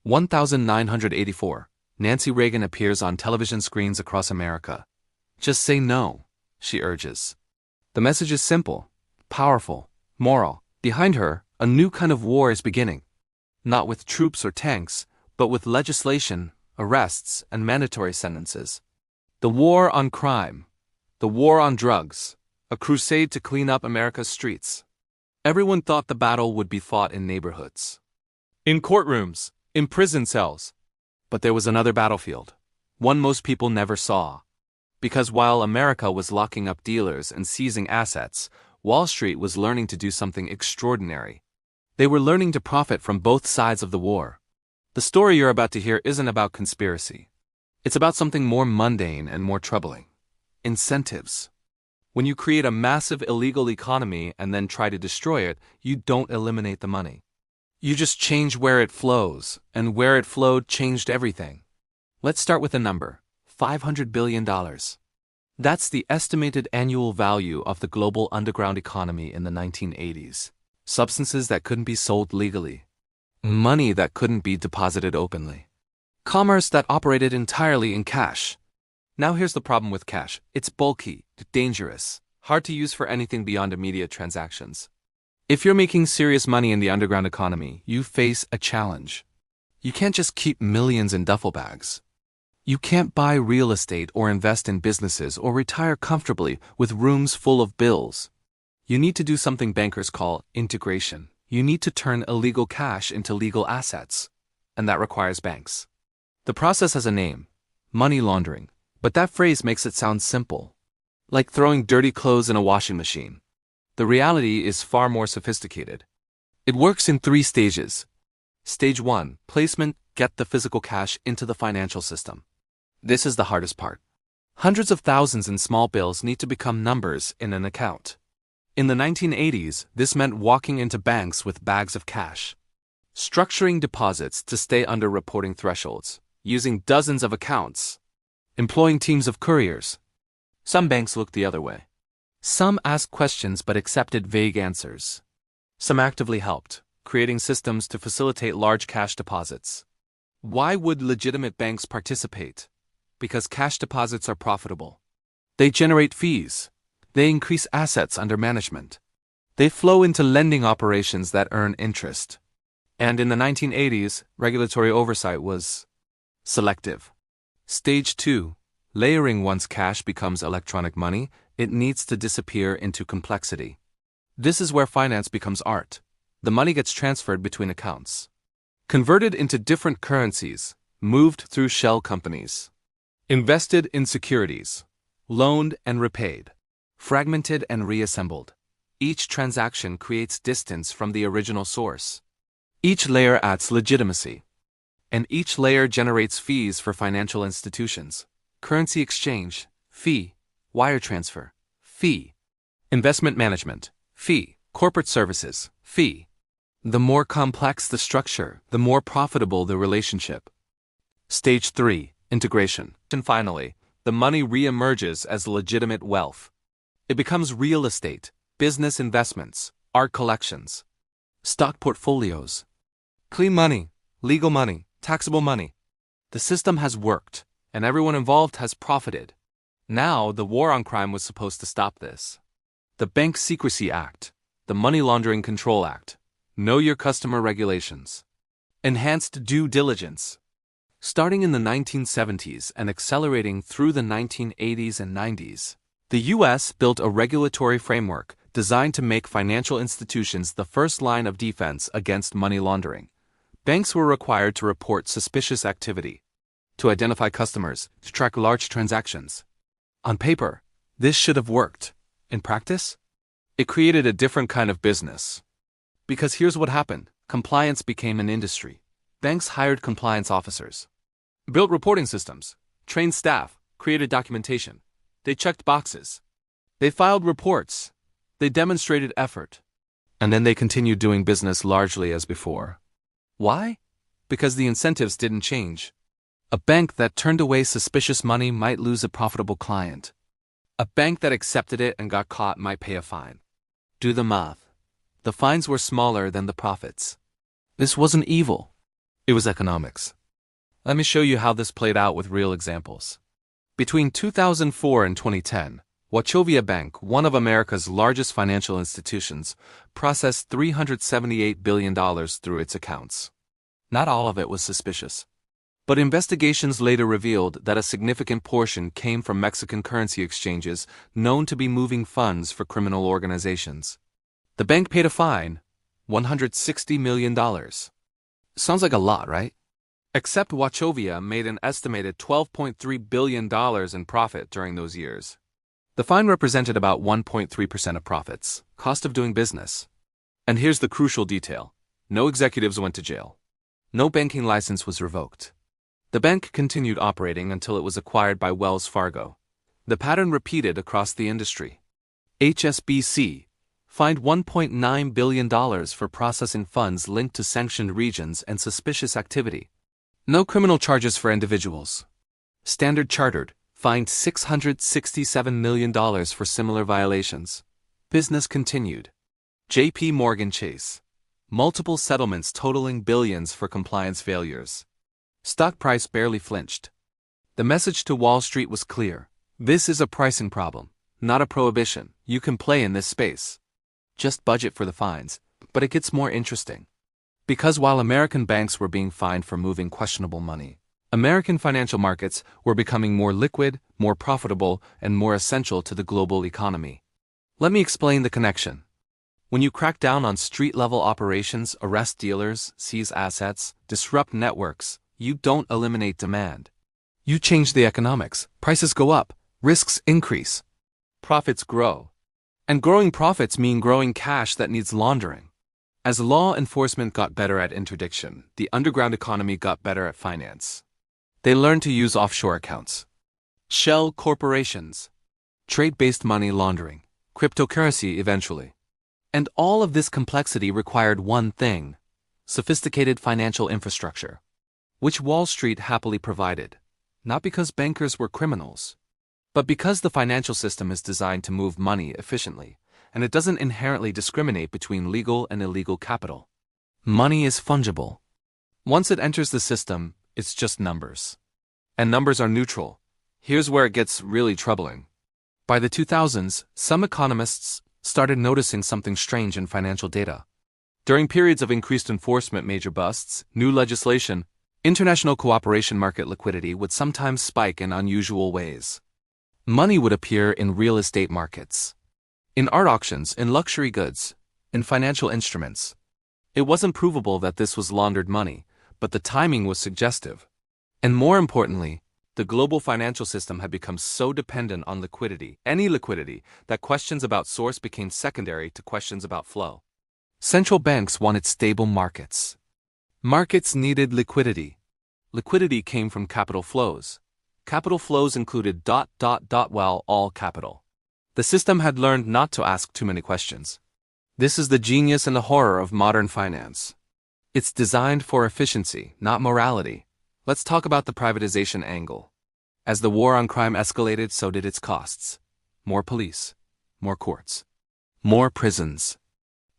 1984. Nancy Reagan appears on television screens across America. Just say no, she urges. The message is simple, powerful, moral. Behind her, a new kind of war is beginning. Not with troops or tanks, but with legislation, arrests, and mandatory sentences. The war on crime. The war on drugs. A crusade to clean up America's streets. Everyone thought the battle would be fought in neighborhoods, in courtrooms, in prison cells. But there was another battlefield, one most people never saw. Because while America was locking up dealers and seizing assets, Wall Street was learning to do something extraordinary. They were learning to profit from both sides of the war. The story you're about to hear isn't about conspiracy. It's about something more mundane and more troubling. Incentives. When you create a massive illegal economy and then try to destroy it, you don't eliminate the money. You just change where it flows, and where it flowed changed everything. Let's start with a number, $500 billion. That's the estimated annual value of the global underground economy in the 1980s. Substances that couldn't be sold legally. Money that couldn't be deposited openly. Commerce that operated entirely in cash. Now here's the problem with cash. It's bulky, dangerous, hard to use for anything beyond immediate transactions. If you're making serious money in the underground economy, you face a challenge. You can't just keep millions in duffel bags. You can't buy real estate or invest in businesses or retire comfortably with rooms full of bills. You need to do something bankers call integration. You need to turn illegal cash into legal assets. And that requires banks. The process has a name, money laundering. But that phrase makes it sound simple. Like throwing dirty clothes in a washing machine. The reality is far more sophisticated. It works in 3 stages. Stage 1, placement, get the physical cash into the financial system. This is the hardest part. Hundreds of thousands in small bills need to become numbers in an account. In the 1980s, this meant walking into banks with bags of cash. Structuring deposits to stay under reporting thresholds, using dozens of accounts. Employing teams of couriers. Some banks looked the other way. Some asked questions but accepted vague answers. Some actively helped, creating systems to facilitate large cash deposits. Why would legitimate banks participate? Because cash deposits are profitable. They generate fees. They increase assets under management. They flow into lending operations that earn interest. And in the 1980s, regulatory oversight was selective. Stage 2. Layering. Once cash becomes electronic money, it needs to disappear into complexity. This is where finance becomes art. The money gets transferred between accounts. Converted into different currencies, moved through shell companies. Invested in securities. Loaned and repaid. Fragmented and reassembled. Each transaction creates distance from the original source. Each layer adds legitimacy. And each layer generates fees for financial institutions. Currency exchange, fee. Wire transfer, fee. Investment management, fee. Corporate services, fee. The more complex the structure, the more profitable the relationship. Stage 3, integration. And finally, the money re-emerges as legitimate wealth. It becomes real estate, business investments, art collections, stock portfolios. Clean money, legal money. Taxable money. The system has worked, and everyone involved has profited. Now, the war on crime was supposed to stop this. The Bank Secrecy Act, the Money Laundering Control Act, Know Your Customer regulations, enhanced due diligence. Starting in the 1970s and accelerating through the 1980s and 90s, the U.S. built a regulatory framework designed to make financial institutions the first line of defense against money laundering. Banks were required to report suspicious activity, to identify customers, to track large transactions. On paper, this should have worked. In practice, it created a different kind of business. Because here's what happened. Compliance became an industry. Banks hired compliance officers, built reporting systems, trained staff, created documentation. They checked boxes. They filed reports. They demonstrated effort. And then they continued doing business largely as before. Why? Because the incentives didn't change. A bank that turned away suspicious money might lose a profitable client. A bank that accepted it and got caught might pay a fine. Do the math. The fines were smaller than the profits. This wasn't evil. It was economics. Let me show you how this played out with real examples. Between 2004 and 2010, Wachovia Bank, one of America's largest financial institutions, processed $378 billion through its accounts. Not all of it was suspicious. But investigations later revealed that a significant portion came from Mexican currency exchanges known to be moving funds for criminal organizations. The bank paid a fine, $160 million. Sounds like a lot, right? Except Wachovia made an estimated $12.3 billion in profit during those years. The fine represented about 1.3% of profits, cost of doing business. And here's the crucial detail. No executives went to jail. No banking license was revoked. The bank continued operating until it was acquired by Wells Fargo. The pattern repeated across the industry. HSBC fined $1.9 billion for processing funds linked to sanctioned regions and suspicious activity. No criminal charges for individuals. Standard Chartered fined $667 million for similar violations. Business continued. JP Morgan Chase. Multiple settlements totaling billions for compliance failures. Stock price barely flinched. The message to Wall Street was clear. This is a pricing problem, not a prohibition. You can play in this space. Just budget for the fines. But it gets more interesting. Because while American banks were being fined for moving questionable money, American financial markets were becoming more liquid, more profitable, and more essential to the global economy. Let me explain the connection. When you crack down on street-level operations, arrest dealers, seize assets, disrupt networks, you don't eliminate demand. You change the economics. Prices go up, risks increase, profits grow. And growing profits mean growing cash that needs laundering. As law enforcement got better at interdiction, the underground economy got better at finance. They learned to use offshore accounts, shell corporations, trade-based money laundering, cryptocurrency eventually. And all of this complexity required one thing: sophisticated financial infrastructure, which Wall Street happily provided, not because bankers were criminals, but because the financial system is designed to move money efficiently, and it doesn't inherently discriminate between legal and illegal capital. Money is fungible. Once it enters the system, it's just numbers. And numbers are neutral. Here's where it gets really troubling. By the 2000s, some economists started noticing something strange in financial data. During periods of increased enforcement, major busts, new legislation, international cooperation, market liquidity would sometimes spike in unusual ways. Money would appear in real estate markets, in art auctions, in luxury goods, in financial instruments. It wasn't provable that this was laundered money, but the timing was suggestive. And more importantly, the global financial system had become so dependent on liquidity, any liquidity, that questions about source became secondary to questions about flow. Central banks wanted stable markets. Markets needed liquidity. Liquidity came from capital flows. Capital flows included all capital. The system had learned not to ask too many questions. This is the genius and the horror of modern finance. It's designed for efficiency, not morality. Let's talk about the privatization angle. As the war on crime escalated, so did its costs. More police, more courts, more prisons.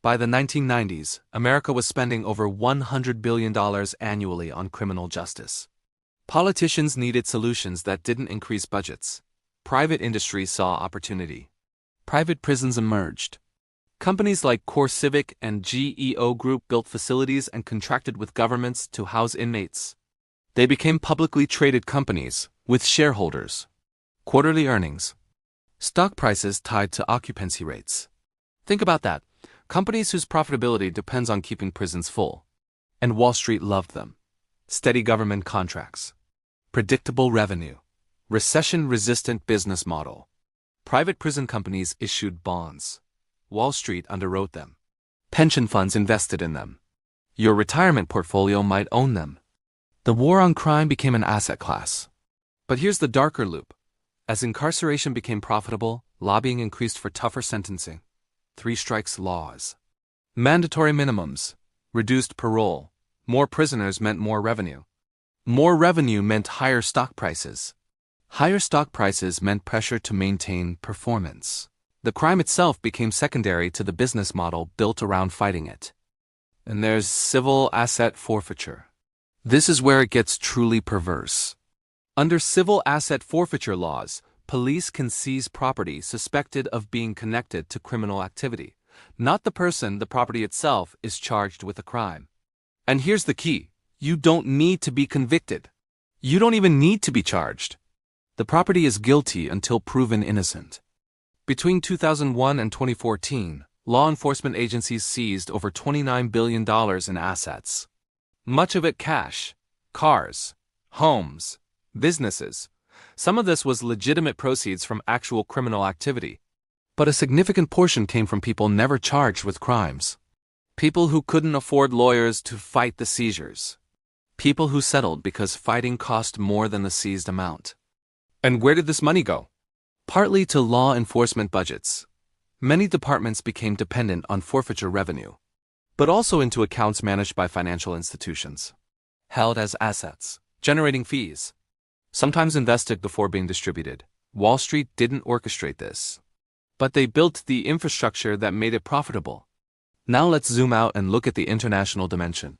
By the 1990s, America was spending over $100 billion annually on criminal justice. Politicians needed solutions that didn't increase budgets. Private industry saw opportunity. Private prisons emerged. Companies like CoreCivic and GEO Group built facilities and contracted with governments to house inmates. They became publicly traded companies, with shareholders, quarterly earnings, stock prices tied to occupancy rates. Think about that. Companies whose profitability depends on keeping prisons full. And Wall Street loved them. Steady government contracts, predictable revenue, recession-resistant business model. Private prison companies issued bonds. Wall Street underwrote them. Pension funds invested in them. Your retirement portfolio might own them. The war on crime became an asset class. But here's the darker loop. As incarceration became profitable, lobbying increased for tougher sentencing. 3 strikes laws. Mandatory minimums. Reduced parole. More prisoners meant more revenue. More revenue meant higher stock prices. Higher stock prices meant pressure to maintain performance. The crime itself became secondary to the business model built around fighting it. And there's civil asset forfeiture. This is where it gets truly perverse. Under civil asset forfeiture laws, police can seize property suspected of being connected to criminal activity. Not the person, the property itself is charged with a crime. And here's the key: you don't need to be convicted. You don't even need to be charged. The property is guilty until proven innocent. Between 2001 and 2014, law enforcement agencies seized over $29 billion in assets. Much of it cash, cars, homes, businesses. Some of this was legitimate proceeds from actual criminal activity. But a significant portion came from people never charged with crimes. People who couldn't afford lawyers to fight the seizures. People who settled because fighting cost more than the seized amount. And where did this money go? Partly to law enforcement budgets. Many departments became dependent on forfeiture revenue, but also into accounts managed by financial institutions, held as assets, generating fees, sometimes invested before being distributed. Wall Street didn't orchestrate this, but they built the infrastructure that made it profitable. Now let's zoom out and look at the international dimension.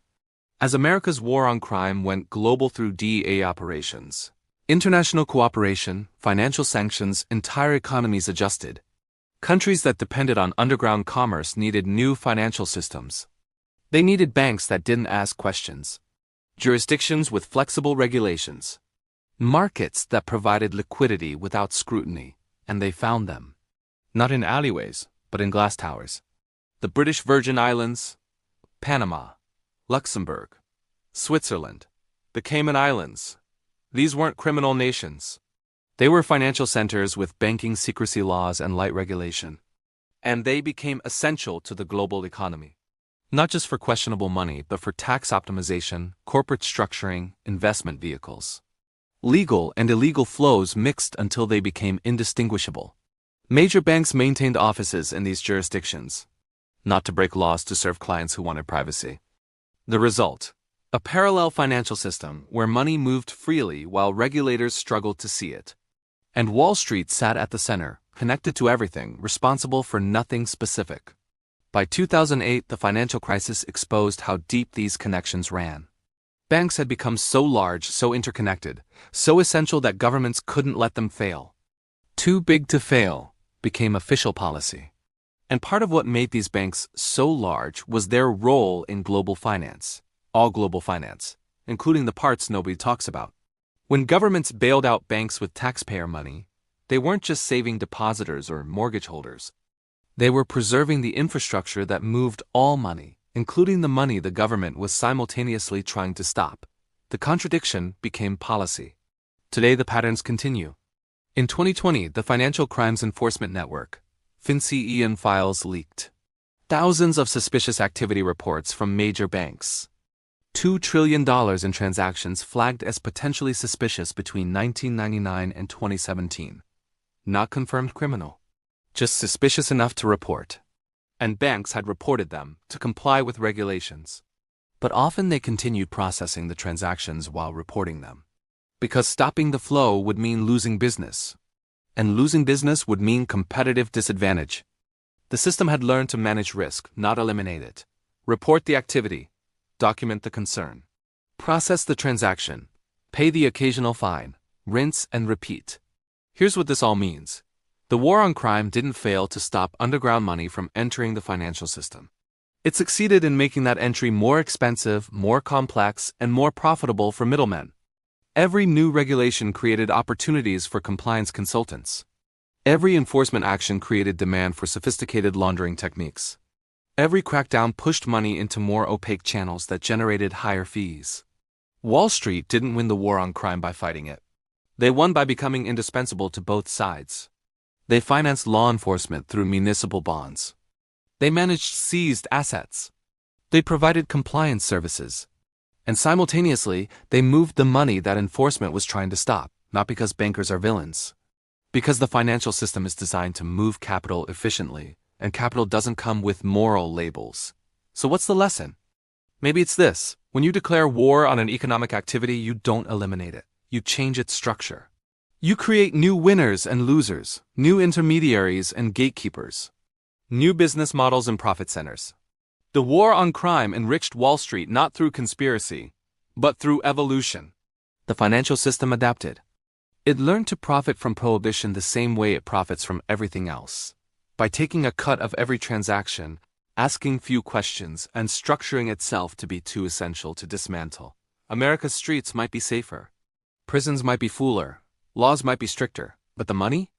As America's war on crime went global through DEA operations, international cooperation, financial sanctions, entire economies adjusted. Countries that depended on underground commerce needed new financial systems. They needed banks that didn't ask questions, jurisdictions with flexible regulations, markets that provided liquidity without scrutiny, and they found them. Not in alleyways, but in glass towers. The British Virgin Islands, Panama, Luxembourg, Switzerland, the Cayman Islands. These weren't criminal nations. They were financial centers with banking secrecy laws and light regulation. And they became essential to the global economy. Not just for questionable money, but for tax optimization, corporate structuring, investment vehicles. Legal and illegal flows mixed until they became indistinguishable. Major banks maintained offices in these jurisdictions, not to break laws to serve clients who wanted privacy. The result: a parallel financial system where money moved freely while regulators struggled to see it. And Wall Street sat at the center, connected to everything, responsible for nothing specific. By 2008, the financial crisis exposed how deep these connections ran. Banks had become so large, so interconnected, so essential that governments couldn't let them fail. Too big to fail became official policy. And part of what made these banks so large was their role in global finance. All global finance, including the parts nobody talks about. When governments bailed out banks with taxpayer money, they weren't just saving depositors or mortgage holders. They were preserving the infrastructure that moved all money, including the money the government was simultaneously trying to stop. The contradiction became policy. Today the patterns continue. In 2020, the Financial Crimes Enforcement Network, FinCEN files leaked. Thousands of suspicious activity reports from major banks. $2 trillion in transactions flagged as potentially suspicious between 1999 and 2017. Not confirmed criminal. Just suspicious enough to report. And banks had reported them to comply with regulations. But often they continued processing the transactions while reporting them. Because stopping the flow would mean losing business. And losing business would mean competitive disadvantage. The system had learned to manage risk, not eliminate it. Report the activity. Document the concern. Process the transaction. Pay the occasional fine. Rinse and repeat. Here's what this all means. The war on crime didn't fail to stop underground money from entering the financial system. It succeeded in making that entry more expensive, more complex, and more profitable for middlemen. Every new regulation created opportunities for compliance consultants. Every enforcement action created demand for sophisticated laundering techniques. Every crackdown pushed money into more opaque channels that generated higher fees. Wall Street didn't win the war on crime by fighting it. They won by becoming indispensable to both sides. They financed law enforcement through municipal bonds. They managed seized assets. They provided compliance services. And simultaneously, they moved the money that enforcement was trying to stop, not because bankers are villains. Because the financial system is designed to move capital efficiently, and capital doesn't come with moral labels. So what's the lesson? Maybe it's this: when you declare war on an economic activity, you don't eliminate it. You change its structure. You create new winners and losers, new intermediaries and gatekeepers, new business models and profit centers. The war on crime enriched Wall Street not through conspiracy, but through evolution. The financial system adapted. It learned to profit from prohibition the same way it profits from everything else. By taking a cut of every transaction, asking few questions, and structuring itself to be too essential to dismantle. America's streets might be safer. Prisons might be fuller. Laws might be stricter. But the money?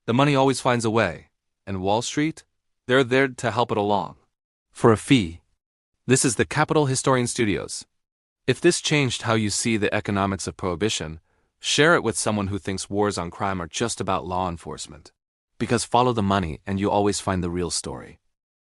The money always finds a way. And Wall Street? They're there to help it along. For a fee. This is the Capital Historian Studios. If this changed how you see the economics of prohibition, share it with someone who thinks wars on crime are just about law enforcement. Because follow the money and you always find the real story.